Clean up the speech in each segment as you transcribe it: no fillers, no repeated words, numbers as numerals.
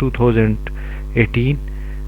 2018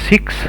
6,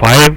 5,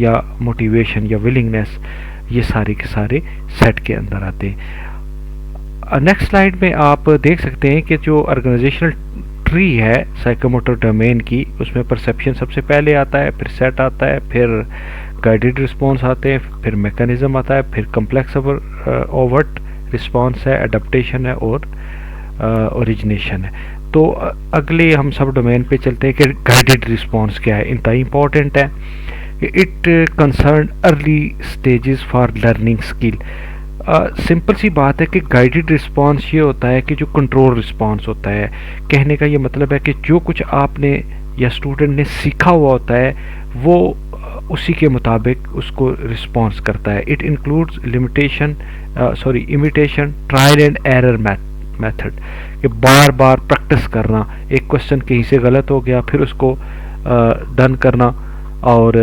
یا موٹیویشن یا ولنگنیس، یہ سارے کے سارے سیٹ کے اندر آتے ہیں۔ نیکسٹ سلائیڈ میں آپ دیکھ سکتے ہیں کہ جو آرگنائزیشنل ٹری ہے سائیکوموٹر ڈومین کی، اس میں پرسیپشن سب سے پہلے آتا ہے، پھر سیٹ آتا ہے، پھر گائیڈڈ رسپانس آتے ہیں، پھر میکانزم آتا ہے، پھر کمپلیکس اوورٹ رسپانس ہے، اڈپٹیشن ہے، اور اوریجنیشن ہے۔ تو اگلے ہم سب ڈومین پہ چلتے ہیں کہ گائیڈڈ رسپانس کیا ہے۔ انتہائی امپورٹنٹ ہے کہ it concern early stages for learning skill. Simple سی بات ہے کہ گائیڈڈ رسپانس یہ ہوتا ہے کہ جو کنٹرول رسپانس ہوتا ہے، کہنے کا یہ مطلب ہے کہ جو کچھ آپ نے یا اسٹوڈنٹ نے سیکھا ہوا ہوتا ہے وہ اسی کے مطابق اس کو رسپانس کرتا ہے۔ It includes imitation, trial and error method, کہ بار بار پریکٹس کرنا، ایک کوشچن کہیں سے غلط ہو گیا پھر اس کو ڈن کرنا، اور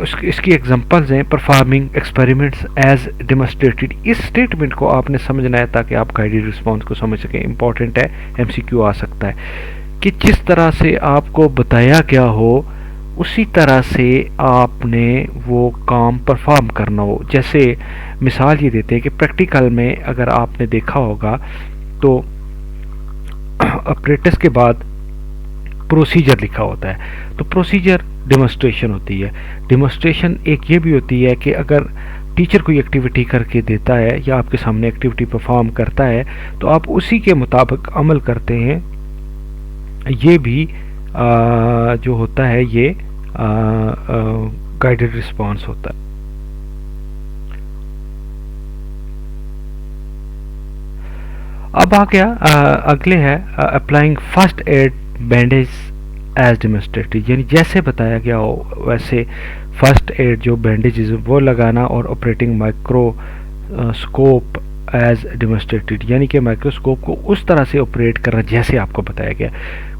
اس کی ایگزامپلز ہیں پرفارمنگ ایکسپیریمنٹس ایز ڈیمونسٹریٹڈ۔ اس اسٹیٹمنٹ کو آپ نے سمجھنا ہے تاکہ آپ گائیڈڈ رسپانس کو سمجھ سکیں۔ امپورٹنٹ ہے، ایم سی کیو آ سکتا ہے کہ جس طرح سے آپ کو بتایا گیا ہو اسی طرح سے آپ نے وہ کام پرفارم کرنا ہو۔ جیسے مثال یہ دیتے ہیں کہ پریکٹیکل میں اگر آپ نے دیکھا ہوگا تو اپریٹس کے بعد پروسیجر لکھا ہوتا ہے، تو پروسیجر ڈیمونسٹریشن ہوتی ہے۔ ڈیمونسٹریشن ایک یہ بھی ہوتی ہے کہ اگر ٹیچر کوئی ایکٹیویٹی کر کے دیتا ہے یا آپ کے سامنے ایکٹیویٹی پرفارم کرتا ہے تو آپ اسی کے مطابق عمل کرتے ہیں، یہ بھی جو ہوتا ہے یہ گائیڈڈ رسپانس ہوتا ہے۔ اب آ گیا اگلے ہے applying first aid bandage as demonstrated, یعنی جیسے بتایا گیا ہو ویسے فرسٹ ایڈ جو بینڈیجز وہ لگانا، اور operating micro scope as demonstrated, یعنی کہ مائکروسکوپ کو اس طرح سے آپریٹ کرنا جیسے آپ کو بتایا گیا۔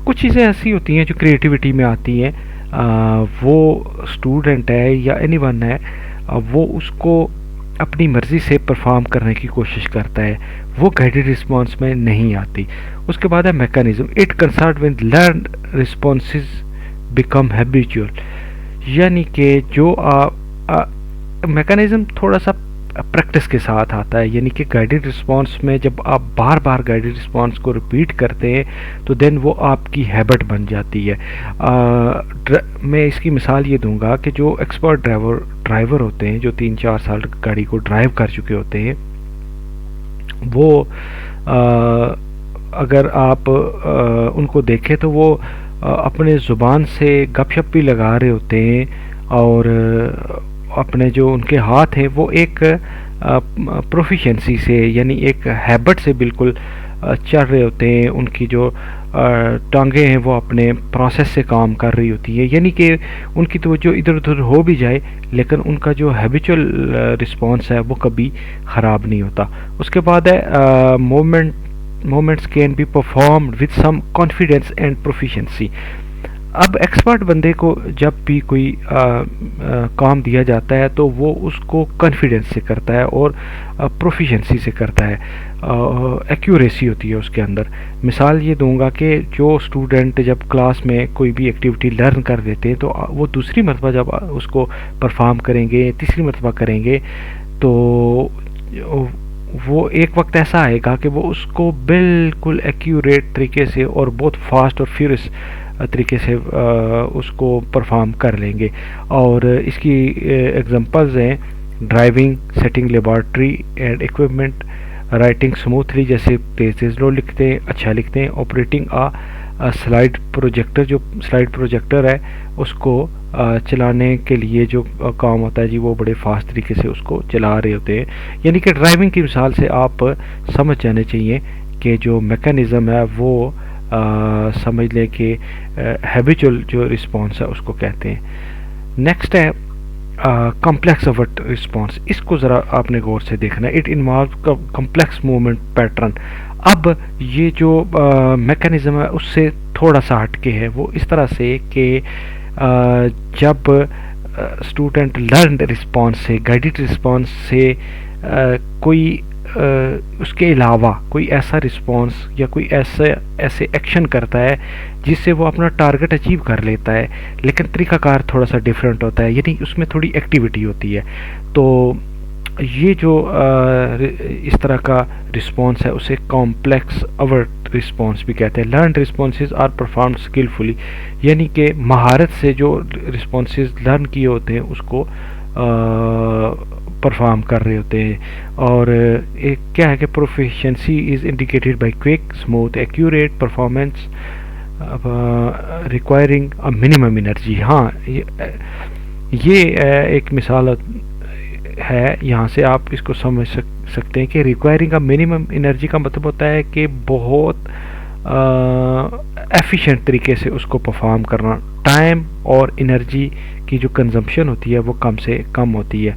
کچھ چیزیں ایسی ہوتی ہیں جو کریٹیوٹی میں آتی ہیں، وہ اسٹوڈنٹ ہے یا اینی ون ہے وہ اس کو اپنی مرضی سے پرفارم کرنے کی کوشش کرتا ہے، وہ گائیڈڈ رسپانس میں نہیں آتی۔ اس کے بعد ہے mechanism, it concern when learned responses become habitual, یعنی کہ جو میکانزم تھوڑا سا پریکٹس کے ساتھ آتا ہے، یعنی کہ گائیڈڈ رسپانس میں جب آپ بار بار گائیڈڈ رسپانس کو ریپیٹ کرتے ہیں تو دین وہ آپ کی ہیبٹ بن جاتی ہے۔ میں اس کی مثال یہ دوں گا کہ جو ایکسپرٹ ڈرائیور ہوتے ہیں جو 3-4 سال گاڑی کو ڈرائیو کر چکے ہوتے ہیں، وہ اگر آپ ان کو دیکھیں تو وہ اپنے زبان سے گپ شپ بھی لگا رہے ہوتے ہیں، اور اپنے جو ان کے ہاتھ ہیں وہ ایک پروفیشنسی سے یعنی ایک ہیبٹ سے بالکل چل رہے ہوتے ہیں، ان کی جو ٹانگیں ہیں وہ اپنے پروسیس سے کام کر رہی ہوتی ہیں، یعنی کہ ان کی توجہ ادھر ادھر ہو بھی جائے لیکن ان کا جو ہیبیچول رسپانس ہے وہ کبھی خراب نہیں ہوتا۔ اس کے بعد ہے movements can be performed with some confidence and proficiency. اب ایکسپرٹ بندے کو جب بھی کوئی کام دیا جاتا ہے تو وہ اس کو کانفیڈنس سے کرتا ہے اور پروفیشنسی سے کرتا ہے، ایکیوریسی ہوتی ہے اس کے اندر۔ مثال یہ دوں گا کہ جو اسٹوڈنٹ جب کلاس میں کوئی بھی ایکٹیویٹی لرن کر دیتے ہیں تو وہ دوسری مرتبہ جب اس کو پرفارم کریں گے، تیسری مرتبہ کریں گے، تو وہ ایک وقت ایسا آئے گا کہ وہ اس کو بالکل ایکیوریٹ طریقے سے اور بہت فاسٹ اور فیورس طریقے سے اس کو پرفارم کر لیں گے۔ اور اس کی ایگزامپلز ہیں driving, setting laboratory and equipment, writing smoothly, جیسے تیز تیز لوگ لکھتے ہیں، اچھا لکھتے ہیں، آپریٹنگ سلائڈ پروجیکٹر، جو سلائڈ پروجیکٹر ہے اس کو چلانے کے لیے جو کام ہوتا ہے جی وہ بڑے فاسٹ طریقے سے اس کو چلا رہے ہوتے ہیں۔ یعنی کہ ڈرائیونگ کی مثال سے آپ سمجھ جانے چاہیے کہ جو میکانزم ہے وہ سمجھ لیں کہ ہیبیچول جو رسپانس ہے اس کو کہتے ہیں۔ نیکسٹ ہے کمپلیکس اوورٹ رسپانس، اس کو ذرا آپ نے غور سے دیکھنا ہے۔ It involve complex movement pattern. اب یہ جو میکانزم ہے اس سے تھوڑا سا ہٹ کے ہے، وہ اس طرح سے کہ جب اسٹوڈنٹ لرنڈ رسپانس سے، گائیڈڈ رسپانس سے کوئی اس کے علاوہ کوئی ایسا رسپانس یا کوئی ایسے ایکشن کرتا ہے جس سے وہ اپنا ٹارگٹ اچیو کر لیتا ہے، لیکن طریقہ کار تھوڑا سا ڈیفرنٹ ہوتا ہے، یعنی اس میں تھوڑی ایکٹیویٹی ہوتی ہے. تو یہ جو اس طرح کا رسپانس ہے اسے کمپلیکس اوورٹ رسپانس بھی کہتے ہیں. Learned responses are performed skilfully, یعنی کہ مہارت سے جو رسپانسز لرن کیے ہوتے ہیں اس کو پرفارم کر رہے ہوتے ہیں. اور ایک کیا ہے کہ proficiency is indicated by quick smooth accurate performance requiring a minimum energy. ہاں یہ ایک مثال ہے، یہاں سے آپ اس کو سمجھ سکتے ہیں کہ ریکوائرنگ اے منیمم انرجی کا مطلب ہوتا ہے کہ بہت ایفیشینٹ طریقے سے اس کو پرفارم کرنا. ٹائم اور انرجی کی جو کنزمپشن ہوتی ہے وہ کم سے کم ہوتی ہے.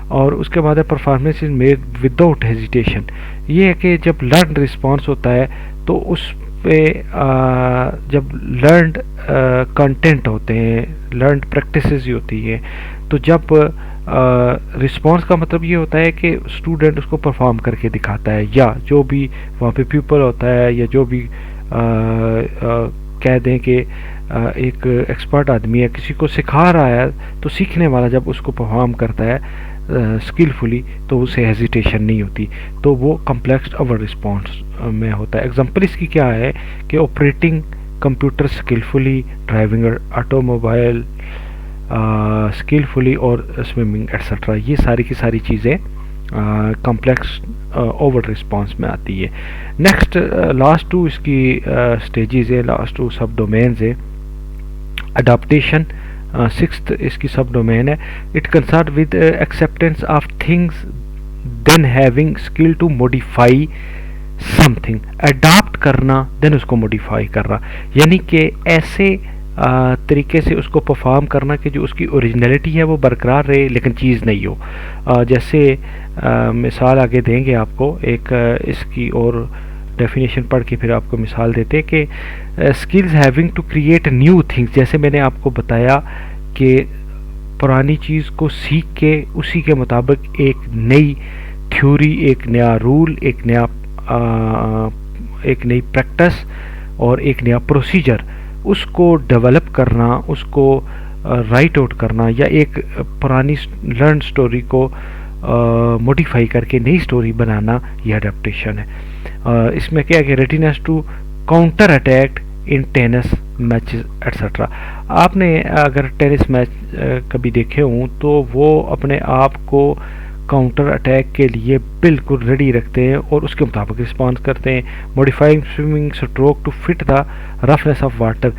اور اس کے بعد ہے performance is made without hesitation. یہ ہے کہ جب لرنڈ رسپانس ہوتا ہے تو اس پہ جب لرنڈ کنٹینٹ ہوتے ہیں، لرنڈ پریکٹسز ہی ہوتی ہیں، تو جب رسپانس کا مطلب یہ ہوتا ہے کہ اسٹوڈنٹ اس کو پرفارم کر کے دکھاتا ہے، یا جو بھی وہاں پہ پیپل ہوتا ہے یا جو بھی کہہ دیں کہ ایک ایکسپرٹ آدمی ہے کسی کو سکھا رہا ہے، تو سیکھنے والا جب اس کو پرفارم کرتا ہے اسکلفلی تو اسے ہیزیٹیشن نہیں ہوتی، تو وہ کمپلیکس اوور رسپانس میں ہوتا ہے. ایگزامپل اس کی کیا ہے کہ operating computer skilfully, driving auto mobile skilfully اور سوئمنگ ایٹسٹرا. یہ ساری کی ساری چیزیں کمپلیکس اوور رسپانس میں آتی ہے. نیکسٹ لاسٹ ٹو اس کی اسٹیجز ہے، لاسٹ ٹو سب ڈومینز ہے. اڈاپٹیشن سکستھ اس کی سب ڈومین ہے. It concern with acceptance of things than having skill to modify something. Adapt کرنا دین اس کو موڈیفائی کرنا، یعنی کہ ایسے طریقے سے اس کو پرفارم کرنا کہ جو اس کی اوریجنلٹی ہے وہ برقرار رہے لیکن چیز نہیں ہو. جیسے مثال آگے دیں گے آپ کو، ایک اس کی اور ڈیفینیشن پڑھ کے پھر آپ کو مثال دیتے کہ skills having to create new things. جیسے میں نے آپ کو بتایا کہ پرانی چیز کو سیکھ کے اسی کے مطابق ایک نئی تھیوری، ایک نیا رول، ایک نئی پریکٹس اور ایک نیا پروسیجر اس کو ڈیولپ کرنا، اس کو رائٹ آؤٹ کرنا، یا ایک پرانی لرن سٹوری کو موڈیفائی کر کے نئی سٹوری بنانا، یہ اڈیپٹیشن ہے. اس میں کیا ہے کہ readiness to counter attack in tennis matches etcetera. آپ نے اگر ٹینس میچ کبھی دیکھے ہوں تو وہ اپنے آپ کو کاؤنٹر اٹیک کے لیے بالکل ریڈی رکھتے ہیں اور اس کے مطابق رسپانس کرتے ہیں. Modifying swimming stroke to fit the roughness of water.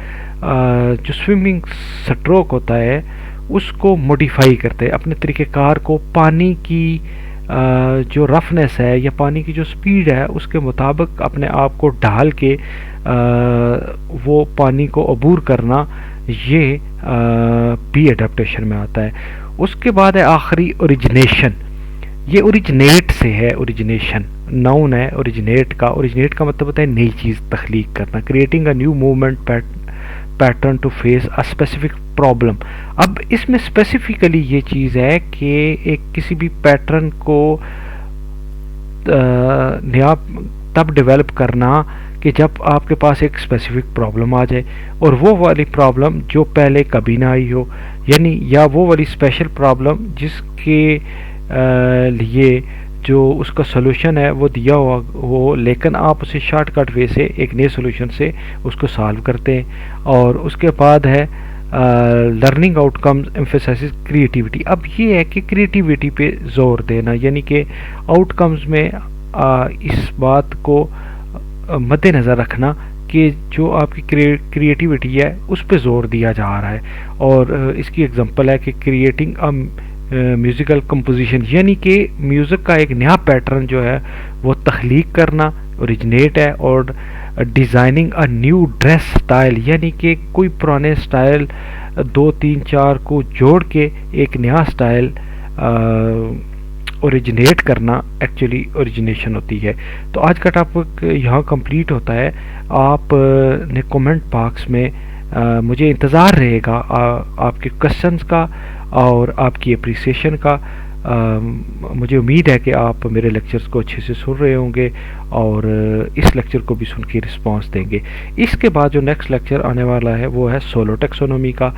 جو سوئمنگ سٹروک ہوتا ہے اس کو موڈیفائی کرتے ہیں، اپنے طریقہ کار کو پانی کی جو رفنس ہے یا پانی کی جو سپیڈ ہے اس کے مطابق اپنے آپ کو ڈھال کے وہ پانی کو عبور کرنا، یہ بھی اڈیپٹیشن میں آتا ہے. اس کے بعد ہے آخری اوریجنیشن. یہ اوریجنیٹ سے ہے. اوریجنیشن ناؤن ہے اوریجنیٹ کا. اوریجنیٹ کا مطلب ہوتا ہے نئی چیز تخلیق کرنا. Creating a new movement pattern to face a specific problem. اب اس میں اسپیسیفکلی یہ چیز ہے کہ ایک کسی بھی پیٹرن کو نیا تب ڈیولپ کرنا کہ جب آپ کے پاس ایک اسپیسیفک پرابلم آ جائے، اور وہ والی پرابلم جو پہلے کبھی نہ آئی ہو، یعنی یا وہ والی اسپیشل پرابلم جس کے لیے جو اس کا سلوشن ہے وہ دیا ہوا ہو، لیکن آپ اسے شارٹ کٹ وے سے ایک نئے سلوشن سے اس کو سالو کرتے ہیں. اور اس کے بعد ہے learning out comes emphasise creativity. اب یہ ہے کہ کریٹیوٹی پہ زور دینا، یعنی کہ آؤٹ کمز میں اس بات کو مد نظر رکھنا کہ جو آپ کی کریٹیوٹی ہے اس پہ زور دیا جا رہا ہے. اور اس کی ایگزامپل ہے کہ کریٹنگ میوزیکل کمپوزیشن، یعنی کہ میوزک کا ایک نیا پیٹرن جو ہے وہ تخلیق کرنا اوریجنیٹ ہے. اور designing a new dress style, یعنی کہ کوئی پرانے سٹائل 2 3 4 کو جوڑ کے ایک نیا سٹائل اوریجنیٹ کرنا ایکچولی اوریجنیشن ہوتی ہے. تو آج کا ٹاپک یہاں کمپلیٹ ہوتا ہے. آپ نے کومنٹ باکس میں مجھے انتظار رہے گا آپ کے کوسچنز کا اور آپ کی اپریسیشن کا. مجھے امید ہے کہ آپ میرے لیکچرز کو اچھے سے سن رہے ہوں گے اور اس لیکچر کو بھی سن کے رسپانس دیں گے۔ اس کے بعد جو نیکسٹ لیکچر آنے والا ہے وہ ہے سولو ٹیکسونومی کا۔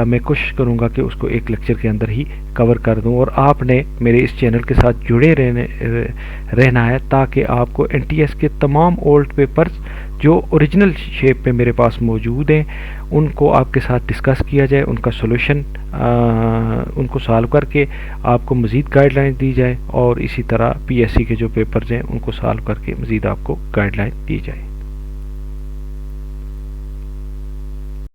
میں کوشش کروں گا کہ اس کو ایک لیکچر کے اندر ہی کور کر دوں، اور آپ نے میرے اس چینل کے ساتھ جڑے رہنا ہے تاکہ آپ کو این ٹی ایس کے تمام اولڈ پیپرز جو اوریجنل شیپ میں میرے پاس موجود ہیں ان کو آپ کے ساتھ ڈسکس کیا جائے، ان کا سولوشن ان کو سالو کر کے آپ کو مزید گائیڈ لائن دی جائے، اور اسی طرح پی ایس سی کے جو پیپرز ہیں ان کو سالو کر کے مزید آپ کو گائیڈ لائن دی جائے۔